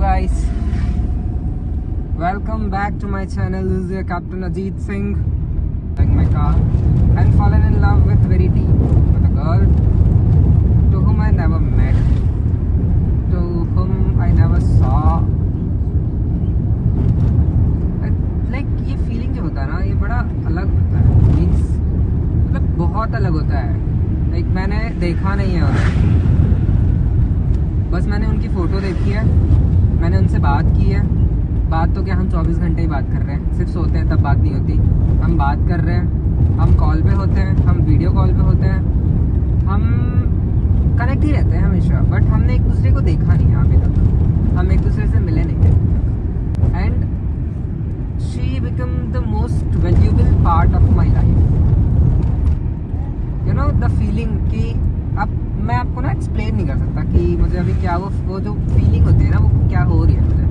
guys, welcome back to my channel. This is your Captain Ajit Singh. Like my car, and fallen in love with very deep with a girl to whom I never met, to whom I never saw. Like ये feeling जो होता है ना, ये बड़ा अलग होता है. Means मतलब बहुत अलग होता है. Like मैंने देखा नहीं है उन्हें, बस मैंने उनकी फ़ोटो देखी है, मैंने उनसे बात की है. बात तो क्या, हम 24 घंटे ही बात कर रहे हैं. सिर्फ सोते हैं तब बात नहीं होती. हम बात कर रहे हैं, हम कॉल पे होते हैं, हम वीडियो कॉल पे होते हैं, हम कनेक्ट ही रहते हैं हमेशा. बट हमने एक दूसरे को देखा नहीं है अभी तक. हम एक दूसरे से मिले नहीं हैं. And she become the most valuable part of my life. You know the feeling कि अब मैं आपको ना एक्सप्लेन नहीं कर सकता कि मुझे अभी क्या वो जो फीलिंग होती है ना, वो क्या हो रही है. मुझे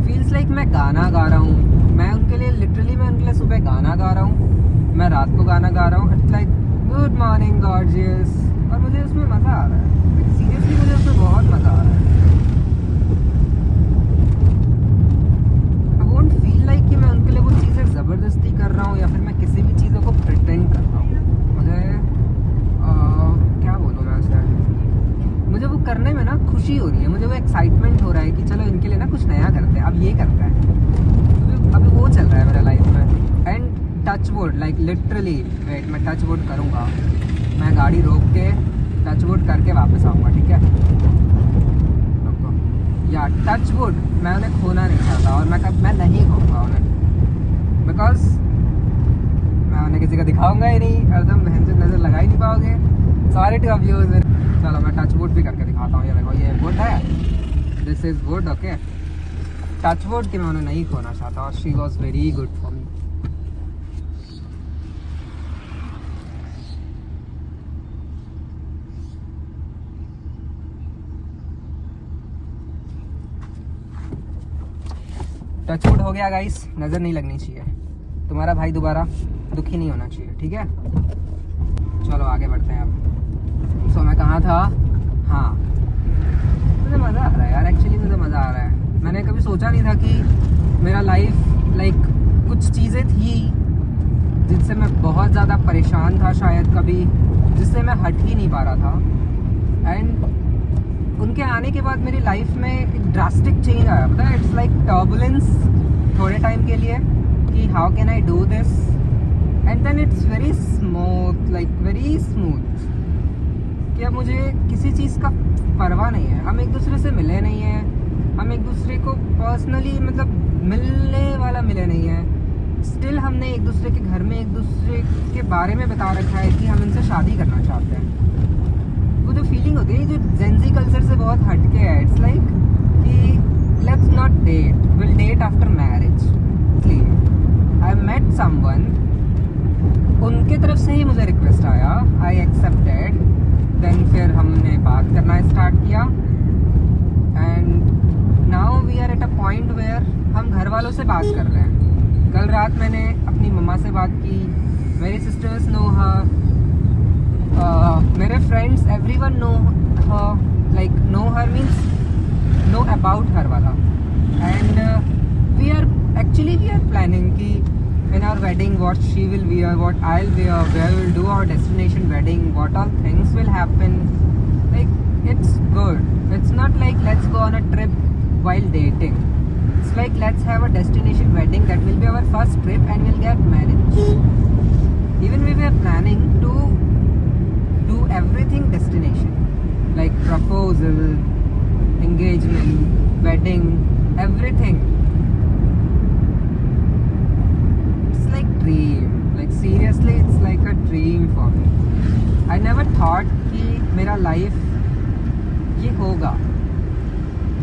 फील्स लाइक मैं गाना गा रहा हूँ. मैं उनके लिए लिटरली मैं उनके लिए सुबह गाना गा रहा हूँ, मैं रात को गाना गा रहा हूँ. It's like good morning gorgeous. और मुझे उसमें मज़ा आ रहा है. सीरियसली मुझे उसमें बहुत मज़ा आ रहा है. आई वोंट फील लाइक कि मैं उनके लिए वो चीज़ें ज़बरदस्ती कर रहा हूँ या फिर मैं किसी भी चीज़ों को प्रिटेंड कर रहा हूँ. मुझे वो करने में ना खुशी हो रही है. मुझे वो एक्साइटमेंट हो रहा है कि चलो इनके लिए ना कुछ नया करते हैं. अब ये करता है, अभी वो चल रहा है मेरे लाइफ में. And touch wood, like literally wait, मैं टच वुड करूँगा. मैं गाड़ी रोक के टच वुड करके वापस आऊँगा, ठीक है? या टच वुड, मैं उन्हें खोना नहीं चाहता और मैं नहीं खोऊंगा उन्हें, बिकॉज मैं उन्हें किसी को दिखाऊंगा ही नहीं. और तुम नज़र लगा ही नहीं पाओगे. Sorry to viewers. चलो मैं टच वुड भी करके दिखाता हूँ. ये देखो, ये वुड है, this is would. Okay, touch wood कि मैं उन्हें नहीं खोना चाहता. और she was very good for me. Touch wood हो गया गाइस. नज़र नहीं लगनी चाहिए. तुम्हारा भाई दोबारा दुखी नहीं होना चाहिए, ठीक है? चलो आगे बढ़ते हैं अब. सो मैं कहाँ था? हाँ, मुझे मज़ा आ रहा है यार. एक्चुअली मुझे मज़ा आ रहा है. मैंने कभी सोचा नहीं था कि मेरा लाइफ लाइक कुछ चीज़ें थी जिनसे मैं बहुत ज़्यादा परेशान था शायद कभी, जिससे मैं हट ही नहीं पा रहा था. एंड उनके आने के बाद मेरी लाइफ में एक ड्रास्टिक चेंज आया. पता है, इट्स लाइक टर्बुलेंस थोड़े टाइम के लिए कि how can I do this, and then it's very smooth, like very smooth. कि अब मुझे किसी चीज़ का परवाह नहीं है. हम एक दूसरे से मिले नहीं हैं, हम एक दूसरे को पर्सनली मतलब मिलने वाला मिले नहीं है. स्टिल हमने एक दूसरे के घर में एक दूसरे के बारे में बता रखा है कि हम इनसे शादी करना चाहते हैं. वो जो फीलिंग होती है जो जेंजी कल्चर से बहुत हटके है. इट्स लाइक कि let's not date, will date after marriage. I met someone, उनके तरफ से ही मुझे रिक्वेस्ट आया, आई एक्सेप्टेड. देन फिर हमने बात करना स्टार्ट किया. And now we are at a point where हम घर वालों से बात कर रहे हैं. कल रात मैंने अपनी मम्मा से बात की. मेरे सिस्टर्स नो हर, मेरे friends, everyone know her. Like know her means know about her वाला. एंड वी आर प्लानिंग कि in our wedding what she will wear, what I'll wear, where we'll do our destination wedding, what all things will happen. Like it's good. It's not like let's go on a trip while dating. It's like let's have a destination wedding that will be our first trip and we'll get married. Even we were planning to do everything destination, like proposal, engagement, wedding, everything. Dream, like seriously it's like a dream for me. I never thought कि मेरा life ये होगा.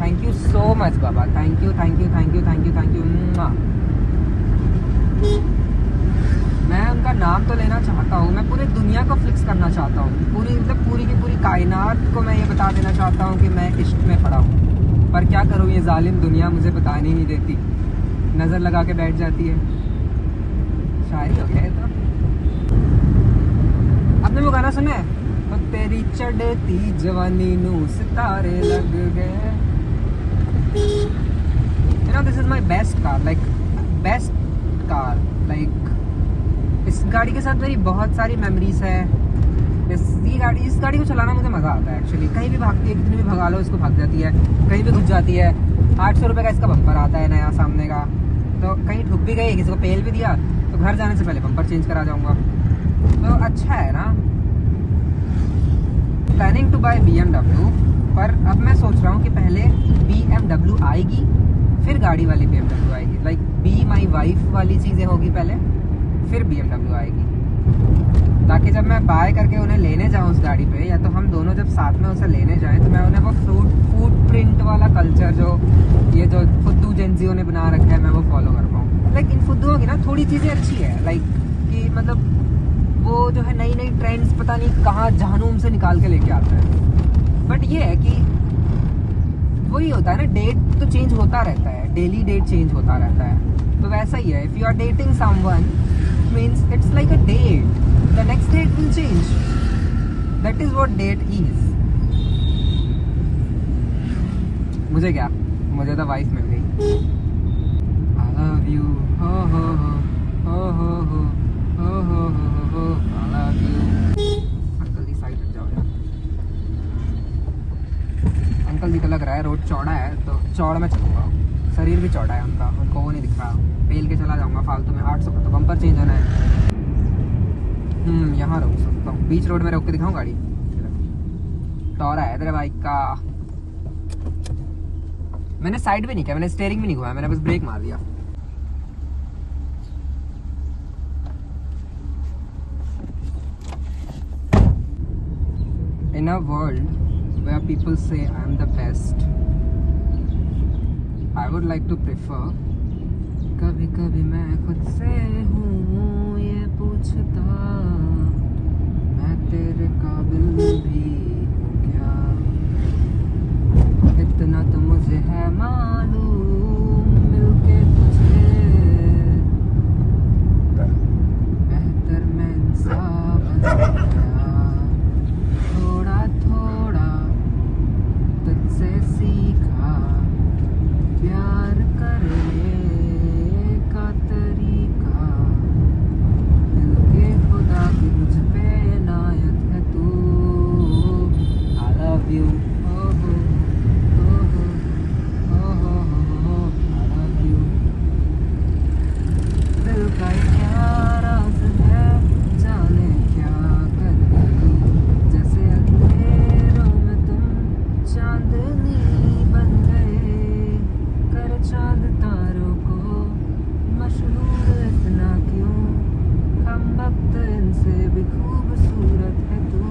Thank you so much Baba. Thank you thank you thank you thank you thank you. मैं उनका नाम तो लेना चाहता हूँ. मैं पूरी दुनिया को फ्लिक्स करना चाहता हूँ. पूरी की पूरी कायनात को मैं ये बता देना चाहता हूँ कि मैं इश्क में पड़ा हूँ. पर क्या करूँ, ये जालिम दुनिया मुझे बताने नहीं देती. नज़र लगा के बैठ जाती है. शायरी हो गया है. तो आपने वो गाना सुना है, तेरी चढ़ती जवानी नू सितारे लग गए. You know, this is my best car, like best car, like इस गाड़ी के साथ मेरी बहुत सारी मेमोरीज है। इस गाड़ी को चलाना मुझे मज़ा आता है एक्चुअली। कहीं भी भागती है, कितनी भी भगा लो इसको भाग जाती है, कहीं भी घुस जाती है। 800 रुपये का इसका बम्पर आता है नया सामने का, तो कहीं ठुक भी गई, किसी को पेल भी दिया तो घर जाने से पहले बम्पर चेंज करा जाऊँगा, तो अच्छा है ना। प्लानिंग टू बाय BMW, पर अब मैं सोच रहा हूँ कि पहले BMW आएगी फिर गाड़ी वाली BMW आएगी, लाइक बी माई वाइफ वाली चीज़ें होगी पहले, फिर BMW आएगी, ताकि जब मैं बाय करके उन्हें लेने जाऊँ उस गाड़ी पे, या तो हम दोनों जब साथ में उसे लेने जाएं, तो मैं उन्हें वो फूड प्रिंट वाला कल्चर जो ये जो फुद्दू एजेंसियों ने बना रखा है, मैं वो फॉलो कर पाऊँ। लाइक इन फुद्दुओं की ना थोड़ी चीज़ें अच्छी है, लाइक कि मतलब वो जो है नई नई ट्रेंड्स पता नहीं कहाँ जहनुम से निकाल के लेके आता है। बट ये है कि वही होता है ना, डेट तो चेंज होता रहता है, डेली डेट चेंज होता रहता है, तो वैसा ही है। If you are dating someone means it's like a date, the next date will change, that is what date is. मुझे क्या, मुझे तो वाइफ मिल गई। आई लव यू, हो हो हो हो हो हो हो हो, I love you. Uncle ji side हट जाओ यार, अंकल जी को लग रहा है रोड चौड़ा है तो चौड़ में चलूँगा, शरीर भी चौड़ा है उनका, उनको वो नहीं दिख रहा, पेल के चला जाऊँगा फालतू में। 800 का तो बम्पर चेंज होना है। यहाँ रोक सकता हूँ, बीच रोड में रोक के दिखाऊँ गाड़ी, टॉरा है तेरे बाइक का। मैंने साइड भी नहीं किया, मैंने स्टीयरिंग भी नहीं घुमाया, मैंने बस ब्रेक मार दिया। In a world where people say I am the best, I would like to prefer, कभी कभी मैं खुद से हूँ ये पूछता, मैं तेरे काबिल भी हूँ क्या, इतना तो मुझे है मालूम, मिलके तुझे बेहतर मैं इंसान बन गया, थोड़ा थोड़ा तुझसे सीखा प्यार करने का तरीका, दिल के खुदा की मुझ पे इनायत है तू। I love you, oh oh oh oh oh oh, I love you। दिल का क्या राज है, जाने क्या कर गई, जैसे अंधेरों में तुम चांदनी बन गए, कर चांद तारों को मशहूर इतना क्यों, हम वक्त इनसे भी खूबसूरत है तू।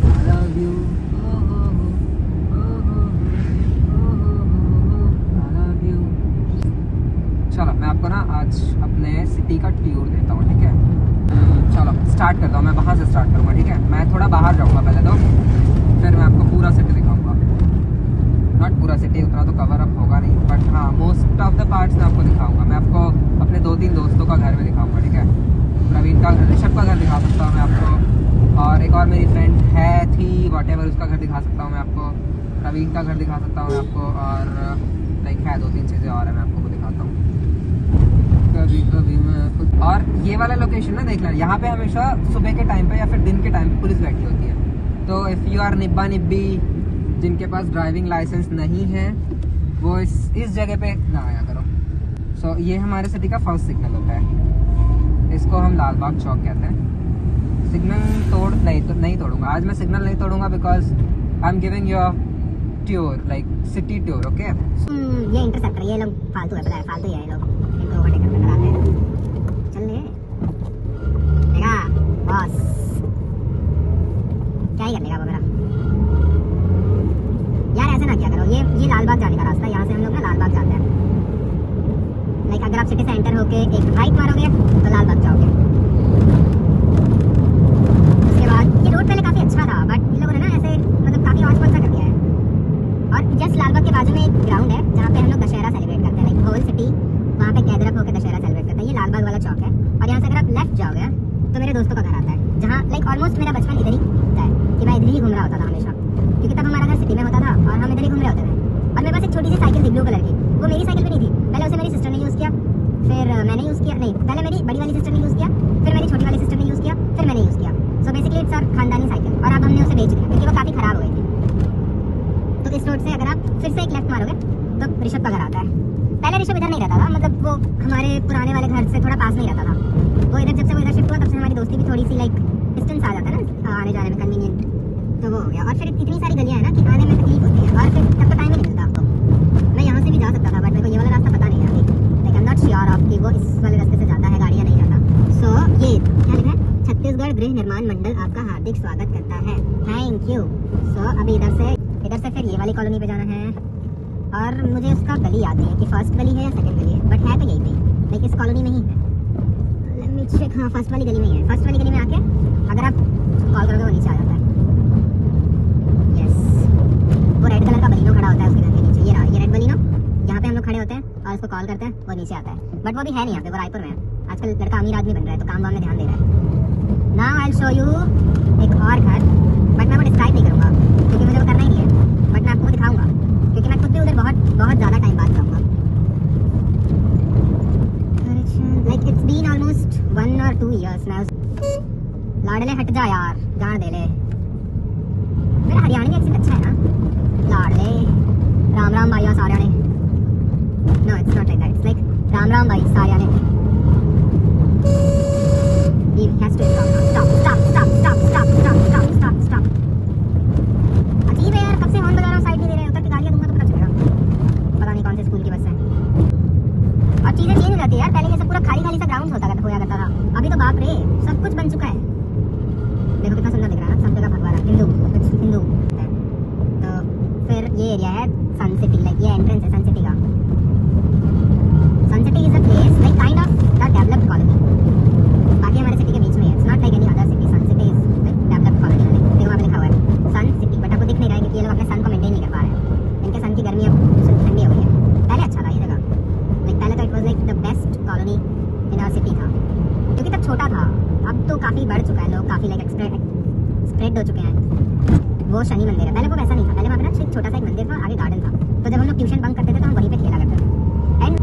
I love you, oh oh oh oh oh oh, I love you। चलो मैं आपको ना आज अपने सिटी का टूर देता हूँ, ठीक है। चलो स्टार्ट करता हूँ, मैं वहाँ से स्टार्ट करूँगा, ठीक है। मैं थोड़ा बाहर जाऊँगा पहले तो, फिर मैं आपको पूरा सिटी दिखाऊँगा। नॉट पूरा सिटी, उतना तो कवर अप होगा नहीं, बट हाँ मोस्ट ऑफ द पार्ट्स मैं आपको दिखाऊँगा। मैं आपको अपने 2-3 दोस्तों का घर भी दिखाऊँगा, ठीक है। प्रवीण का घर, ऋषभ का घर दिखा सकता हूँ मैं आपको, और एक और मेरी फ्रेंड है थी वॉटेवर, उसका घर दिखा सकता हूँ मैं आपको, प्रवीण का घर दिखा सकता हूँ मैं आपको, और लाइक है 2-3 चीज़ें और है, मैं आपको वो दिखाता हूँ कभी कभी मैं खुद। और ये वाला लोकेशन ना देख लेना, यहाँ पे हमेशा सुबह के टाइम पे या फिर दिन के टाइम पे पुलिस बैठी होती है, तो इफ़ यू आर निब्बा निब्बी जिनके पास ड्राइविंग लाइसेंस नहीं है वो इस जगह पे ना आया करो। सो ये हमारे सिटी का फर्स्ट सिग्नल होता है, इसको हम लाल बाग चौक कहते हैं। सिग्नल नहीं तोड़ूंगा आज मैं, सिग्नल नहीं तोड़ूंगा because I am giving your tour, like city tour, okay. ये इंटरसेप्टर, ये लोग फालतू है, पता है, फालतू ही है ये लोग, इनको ओवरटेक करने कराते हैं। चल ले देखा बॉस, क्या ही कर लेगा वो मेरा। यार ऐसे ना क्या करो, ये लाल बाग जाने का रास्ता है, यहाँ से हम लोग ना लाल बाग जाते हैं। लाइक अगर आप सिटी से एंटर होके एक राइट मारोगे तो लाल बाग जाओगे। उसके बाद ये रोड पहले काफ़ी अच्छा था, बट इन लोगों ने ना ऐसे मतलब काफ़ी ऑच सा कर दिया है। और जस्ट लाल बाग के बाजू में एक ग्राउंड है जहाँ पे हम लोग दशहरा सेलिब्रेट करते हैं, लाइक होल सिटी वहाँ पे गैदर अप होकर दशहरा सेलिब्रेट करते हैं। ये लाल बाग वाला चौक है, और यहाँ से अगर आप लेफ्ट जाओगे तो मेरे दोस्तों का घर आता है, जहाँ लाइक ऑलमोस्ट मेरा बचपन इधर ही होता है कि मैं इधर ही घूम रहा होता था हमेशा, क्योंकि तब हमारा घर सिटी में होता था और हम इधर ही घूम रहे होते थे। और मेरे पास एक छोटी सी साइकिल थी ब्लू कलर की, वो मेरी साइकिल भी नहीं थी। पहले उसे मेरी सिस्टर ने यूज़ किया, फिर मैंने यूज़ किया, नहीं पहले मेरी बड़ी वाली सिस्टर ने यूज़ किया, फिर मेरी छोटी वाली सिस्टर ने यूज़ किया, फिर मैंने यूज़ किया। सो बेसिकली इट्स आवर खानदानी साइकिल, और अब हमने उसे बेच दिया क्योंकि वो काफ़ी ख़राब हो गई थी। तो इस रोड से अगर आप फिर से एक लेफ्ट मारोगे तो ऋषभ का घर आता है। पहले ऋषभ इधर नहीं रहता था, मतलब वो हमारे पुराने वाले घर से थोड़ा पास नहीं रहता था। वो इधर जब से वो इधर शिफ्ट हुआ तब से हमारी दोस्ती भी थोड़ी सी लाइक डिस्टेंस आ जाता है ना आने जाने में कन्वीनियंट, तो वो हो गया। और फिर इतनी सारी गलियाँ हैं ना कि आने में तकलीफ होती है, और फिर तब तो टाइम ही नहीं मिलता आपको। मैं यहाँ से भी जा सकता था बट मेरे को ये वाला रास्ता पता नहीं है अभी, like I am not sure of कि वो इस वाले रास्ते से जाता है गाड़ी या नहीं जाता। सो ये क्या लिखा है, छत्तीसगढ़ गृह निर्माण मंडल आपका हार्दिक स्वागत करता है, थैंक यू। सो अभी इधर से फिर ये वाली कॉलोनी पे जाना है, और मुझे उसका गली याद नहीं है कि फर्स्ट गली है या सेकंड गली है, बट है तो यही थी, लाइक इस कॉलोनी में ही है। लेट मी चेक, हाँ फर्स्ट वाली गली में ही है। फर्स्ट वाली गली में आके अगर आप कॉल करोगे वो नीचे आ जाता है। यस, वो रेड कलर का बलिनो खड़ा होता है उसके घर के नीचे, ये रहा ये रेड बलिनो, यहाँ पे हम लोग खड़े होते हैं और उसको कॉल करते हैं, वो नीचे आता है। बट वो भी है नहीं यहाँ पे, वो रायपुर में है। आजकल लड़का अमीर आदमी बन रहा है तो काम वाम में ध्यान दे रहा है। Now I will show you एक और घर, बट मैं वो डिस्क्राइब नहीं करूँगा क्योंकि मुझे वो करना ही नहीं है, बट मैं आपको वो दिखाऊंगा क्योंकि मैं खुद भी उधर बहुत ज़्यादा टाइम बाद जाऊँगा। Like it's been almost 1 or 2 years मैं उस लाडले हट जा यार, जान दे ले। मेरा हरियाणवी एक्सेंट अच्छा है ना, लाडले राम राम भाई सारे ने, no it's not like that, it's like Ram Ram भाई सारे ने। He has to stop now. Stop. अजीब है यार, कब से हॉर्न बजा रहा हूँ, साइड नहीं दे रहे, उतर के गालियाँ दूंगा तो पता चलेगा। पता नहीं कौन से स्कूल की बस है। और चीज़ें चेंज हो जाती है यार, पहले ये सब पूरा खाली खाली सा ग्राउंड होया करता था, अभी तो बाप रे सब कुछ बन चुका है। देखो कितना सुंदर दिख रहा है ना, सब जगह भगवा रहा है, हिंदू है। तो फिर ये एरिया है सन सिटी, लाइक ये एंट्रेंस है सन सिटी का। Sun City is a place like kind of the developed colony, बाकी हमारे सिटी के बीच में है। It's not like any other city, Sun City is like developed colony. देखो वहाँ पे लिखा हुआ है सन सिटी, बट आपको दिख नहीं रहा है क्योंकि ये लोग अपने सन को मेंटेन नहीं कर पा रहे हैं। इनके सन की गर्मी अब ठंडी हो गई है। पहले अच्छा था ये जगह, लाइक पहले तो it was like the best colony in our city था, क्योंकि तब छोटा था। अब तो काफ़ी बढ़ चुका है, लोग काफ़ी लाइक स्प्रेड हो चुके हैं। वो शनि मंदिर है, पहले वो वैसा नहीं था, पहले वहाँ पे ना छोटा सा एक मंदिर था, आगे गार्डन था। तो जब हम लोग ट्यूशन बंक करते थे तो हम वहीं पे खेला करते थे। एंड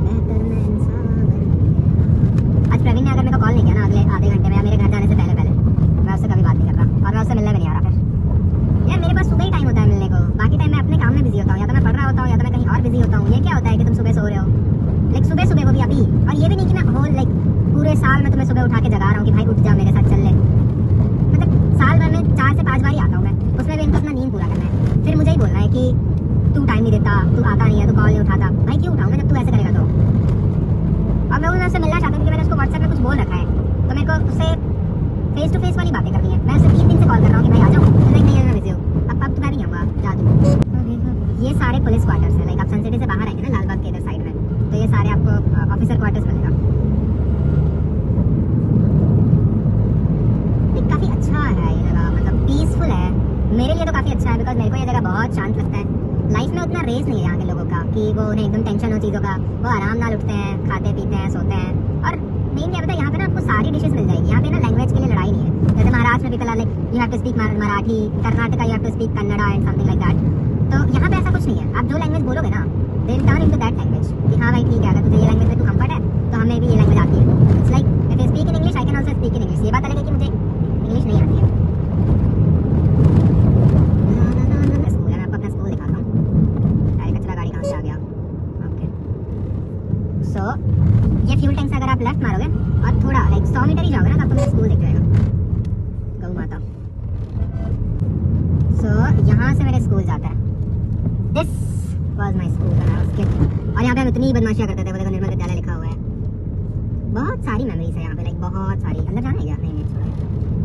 आज प्रवीण ने अगर मेरे को कॉल नहीं किया ना अगले आधे घंटे में या मेरे घर जाने से पहले मैं उससे कभी बात नहीं कर रहा, और मैं उससे मिलने भी नहीं आ रहा। फिर यार मेरे पास सुबह ही टाइम होता है मिलने को, बाकी टाइम मैं अपने काम में बिजी होता हूँ, या तो मैं पढ़ रहा होता हूँ या तो मैं कहीं और बिजी होता हूँ। ये क्या होता है कि तुम सुबह सो रहे हो, लाइक सुबह वो भी अभी, और ये भी नहीं कि मैं होल लाइक पूरे साल में तुम्हें सुबह उठा के जगा रहा हूँ कि भाई उठ जा मेरे साथ चल ले। मतलब साल भर में 4 से 5 बार ही आता हूँ मैं, उसमें भी इनको अपना नींद पूरा करना है। फिर मुझे ही बोलना है कि तू टाइम नहीं देता, तू आता नहीं है, तू कॉल नहीं उठाता। भाई क्यों उठाऊँ मैं जब तू ऐसे करेगा तो। और मैं उससे मिलना चाहता हूँ क्योंकि मैंने उसको व्हाट्सएप में कुछ बोल रखा है, तो मेरे को उससे फेस टू फेस वाली बातें करनी है। मैं उसे 3 दिन से कॉल कर रहा हूँ कि भाई आ जाओ, तो लाइक नहीं मैं बिजी हूँ। अब तो मैं भी नहीं आऊँगा, जा तू। ये सारे पुलिस क्वार्टर्स है, लाइक आप सन सिटी से बाहर आएंगे ना लाल बाग के इधर साइड में, तो ये सारे आपको ऑफिसर क्वार्टर्स मिलेगा। काफ़ी अच्छा है ये जगह, मतलब पीसफुल है। मेरे लिए तो काफ़ी अच्छा है बिकॉज मेरे को ये जगह बहुत शांत लगता है। लाइफ में उतना रेस नहीं है यहाँ के लोगों का कि वो उन्हें एकदम टेंशन हो चीज़ों का, वो आराम नाल उठते हैं, खाते पीते हैं, सोते हैं। और मेन क्या पता है, यहाँ पे ना आपको सारी डिशेस मिल जाएगी। यहाँ पे ना लैंग्वेज के लिए लड़ाई नहीं है। जैसे महाराष्ट्र में भी कला like you have to speak Marathi, Karnataka you have to speak Kannada and something like that. तो यहाँ पे ऐसा कुछ नहीं है, आप जो लैंग्वेज बोलोगे ना they will turn into that language कि हाँ भाई ठीक है, अगर तुझे ये लैंग्वेज में तू कंफर्ट है तो हमें भी ये लैंग्वेज आती है। It's like if I speak in English I can also speak in English. ये बात अलग है कि मुझे इंग्लिश नहीं आती है। स्कूल है, मैं आपको अपना स्कूल दिखाता हूँ। कचरा गाड़ी कहाँ से आ गया। ओके सो ये फ्यूल टैंक से अगर आप लेफ्ट मारोगे और थोड़ा लाइक 100 मीटर ही जाओगे ना तो आपको मेरा स्कूल दिख जाएगा, गौ माता। सो यहाँ से मेरे स्कूल जाता है। This was my school when I was kid. और यहाँ पे हम इतनी बदमाशियाँ करते थे, वो देखो निर्मल विद्यालय लिखा हुआ है। बहुत सारी मेमोरीज है यहाँ पे, लाइक बहुत सारी। अंदर जाना है क्या? नहीं छोड़ो,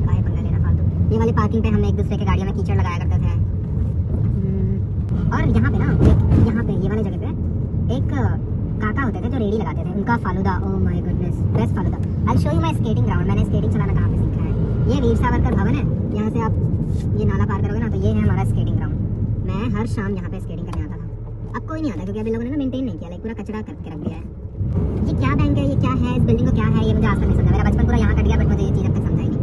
काहे पंगा लेना फालतू। ये वाली पार्किंग पे हम एक दूसरे के गाड़ियों में कीचड़ लगाया करते थे। और यहाँ पे ना यहाँ पे ये वाली जगह पे एक काका होते थे जो रेडी लगाते थे, उनका falooda, oh my goodness, best falooda. I will show you my skating ground. मैंने स्केटिंग चलाना कहाँ पे सीखा है। ये वीर सावरकर भवन है, यहाँ से आप ये नाला पार करोगे ना तो ये है हमारा स्केटिंग ग्राउंड। मैं हर शाम यहाँ पे स्केटिंग करने आता था। अब कोई नहीं आता क्योंकि अभी लोगों ने ना मेंटेन नहीं किया, लाइक पूरा कचरा करके रख दिया है। ये क्या बैंक है, ये क्या है, इस बिल्डिंग को क्या है, ये मुझे आज तक नहीं समझा। मेरा बचपन पूरा यहाँ कट गया, बट मुझे ये चीज़ अब तक समझाई नहीं।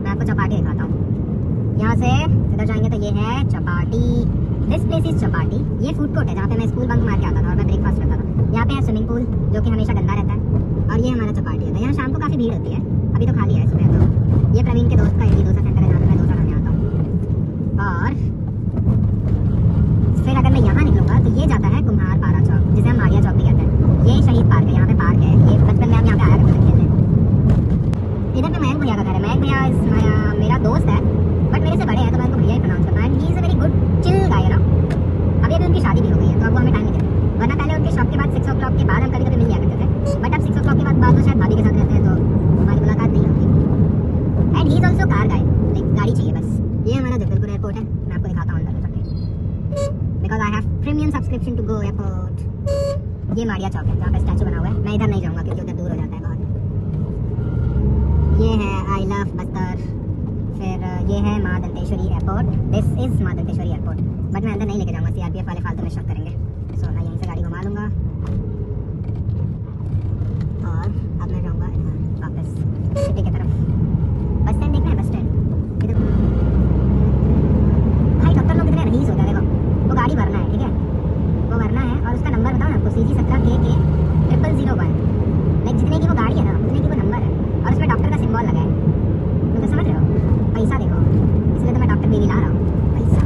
मैं आपको चौपाटी दिखाता हूँ। यहाँ से इधर जाएंगे तो ये है Chowpatty. This place this is Chowpatty. ये फूड कोर्ट है जहाँ पे मैं स्कूल बंक मार के आता था और मैं ब्रेकफास्ट करता था। यहाँ पे है स्विमिंग पूल जो कि हमेशा गंदा रहता है, और ये हमारा चौपाटी है। यहाँ शाम को काफ़ी भीड़ होती है, अभी तो खाली है इसमें। तो ये प्रवीण के दोस्त का इडली डोसा सेंटर है जहाँ पे मैं डोसा खाने आता हूँ। और फिर अगर मैं यहाँ निकलूंगा तो ये जाता है कुम्हार पारा चौक, जिसे हम मारिया चौक भी कहते हैं। ये शहीद पार्क है, यहाँ पे पार्क है। ये बचपन में हम यहाँ पे आया करते थे खेलने। इधर पे मयंक भैया का घर है। मयंक भैया मेरा दोस्त है, बट मेरे से बड़े हैं तो मैं उनको भैया ही प्रोनाउंस करता हूँ। And he is a very good chill guy ना। अभी उनकी शादी भी हो गई है, तो अब वो हमें टाइम नहीं देते। वरना पहले उनके शॉप के बाद 6 o'clock के बाद हम कभी कभी मिल लिया करते थे, बट अब 6 o'clock के बाद तो शायद भाभी के साथ रहते हैं, तो हमारी मुलाकात नहीं होती। And he is also car guy, like गाड़ी चाहिए बस। ये हमारा जगदलपुर एयरपोर्ट है, मैं आपको दिखाता हूँ अंदर जाके, because I have premium subscription to go airport. ये मारिया चौक है जहाँ पे स्टैचू बना हुआ है। मैं इधर नहीं जाऊँगा क्योंकि उधर दूर हो जाता है बहुत। ये है आई लव बस्तर। फिर ये है माँ दंतेश्वरी एयरपोर्ट। दिस इज माँ दंतेश्वरी एयरपोर्ट, बट मैं अंदर नहीं लेके जाऊँगा, सीआरपीएफ वाले फालतू में शक करेंगे। सो मैं यहीं से गाड़ी घुमा लूँगा और अब मैं जाऊँगा वापस सिटी की तरफ। बस स्टैंड देखना है, बस स्टैंड इधर। भाई डॉक्टर लोग कितने रईस होता है, देखो वो गाड़ी भरना है, ठीक है, वो भरना है। और उसका नंबर बताओ ना आपको, CG17KK0001। लाइक जितने की वो गाड़ी है ना, उतने की वो नंबर है, और उसमें डॉक्टर का सिंबल लगा है। तो समझ रहे हो, पैसा देखो, इसलिए तो मैं डॉक्टर बेबी ला रहा हूँ, पैसा।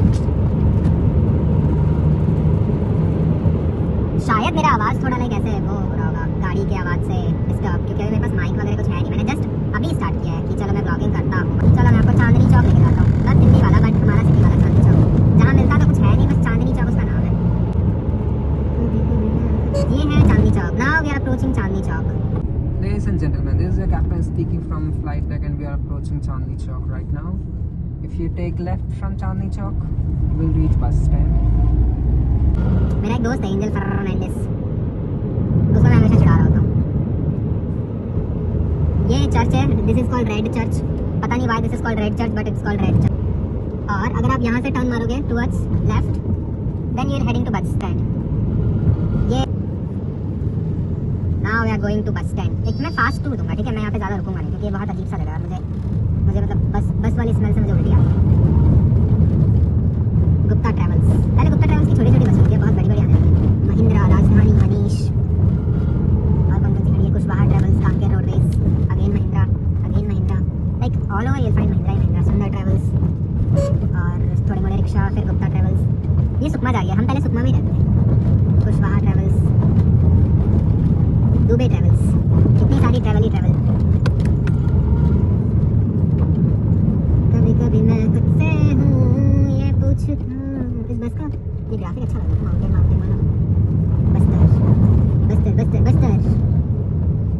शायद मेरा आवाज़ थोड़ा लाइक ऐसे वो हो रहा होगा गाड़ी की आवाज़ से डिस्टर्ब, क्योंकि मेरे पास माइक वगैरह कुछ है नहीं। मैंने जस्ट अभी स्टार्ट किया है कि चलो मैं ब्लॉगिंग करता हूँ। चलो मैं आपको चांदनी चौक लेके जाता हूँ, बस दिल्ली वाला, बट हमारा सिटी वाला चांदनी चौक, जहाँ मिलता तो कुछ है नहीं, बस चांदनी चौक उसका नाम है। ये है Chandni Chowk. Now we are approaching Chandni Chowk. Ladies and gentlemen, this is your captain speaking from flight deck, and we are approaching Chandni Chowk right now. If you take left from Chandni Chowk, you will reach bus stand. मेरा एक दोस्त है angel Fernandes, उसको मैं हमेशा चिढ़ा रहा होता हूँ। ये चर्च है, this is called red church. पता नहीं why this is called red church, but it's called red church. और अगर आप यहाँ से टर्न मारोगे towards left, then you are heading to bus stand. ये now we are going to bus stand. एक मैं फास्ट टूर दूंगा, ठीक है, मैं यहाँ पे ज़्यादा रुकूंगा नहीं, क्योंकि ये बहुत अजीब सा जगह है। मुझे मतलब बस वाली स्मेल से मुझे उल्टी आती है। गुप्ता ट्रैवल्स, पहले गुप्ता ट्रैवल्स की छोटी छोटी बस होती है, बहुत बड़ी बड़ी आने लगी। महिंद्रा, राजधानी, मनीष, और कौन सी खड़ी है, Kushwaha travels, Kanker roadways, again Mahindra, like all over you find Mahindra ही महिंद्रा। सुंदर ट्रैवल्स और थोड़े मोड़े रिक्शा, फिर गुप्ता ट्रैवल्स। ये सुकमा जा गया, हम पहले सुकमा में रहते थे। कुशवाहा ट्रैवल्स, दुबे ट्रैवल्स, कितनी सारी ट्रैवल ही ट्रैवल। कभी कभी मैं खुद से हूँ ये पूछता हूँ। इस बस का ये ग्राफिक अच्छा लग रहा है, माउंटेन माउंटेन वाला। Bastar Bastar Bastar Bastar.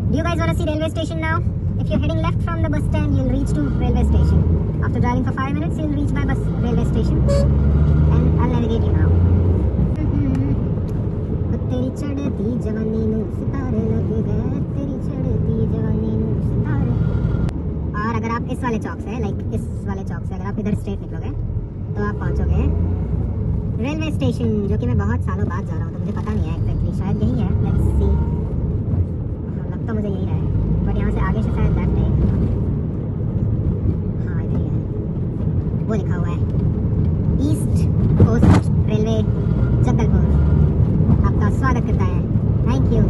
Do you guys want to see railway station now? If you're heading left from the bus stand, you'll reach to railway station. After driving for 5 minutes, you'll reach by bus railway station. And I'll navigate you now. तेरी चढ़ती जवानी नू सितारे लग गए, तेरी चढ़ती जवानी नू सितारे। और अगर आप इस वाले चौक से, लाइक इस वाले चौक से अगर आप इधर स्ट्रेट निकलोगे तो आप पहुंचोगे रेलवे स्टेशन, जो कि मैं बहुत सालों बाद जा रहा हूँ, तो मुझे पता नहीं है एग्जैक्टली, शायद यही है। लेट्स सी, लग तो मुझे यही है, बट यहाँ से आगे से शायद लेफ्ट है। हाँ इधर ही है, वो लिखा हुआ है ईस्ट कोस्ट रेलवे जगदलपुर आपका स्वागत करता है। Thank you.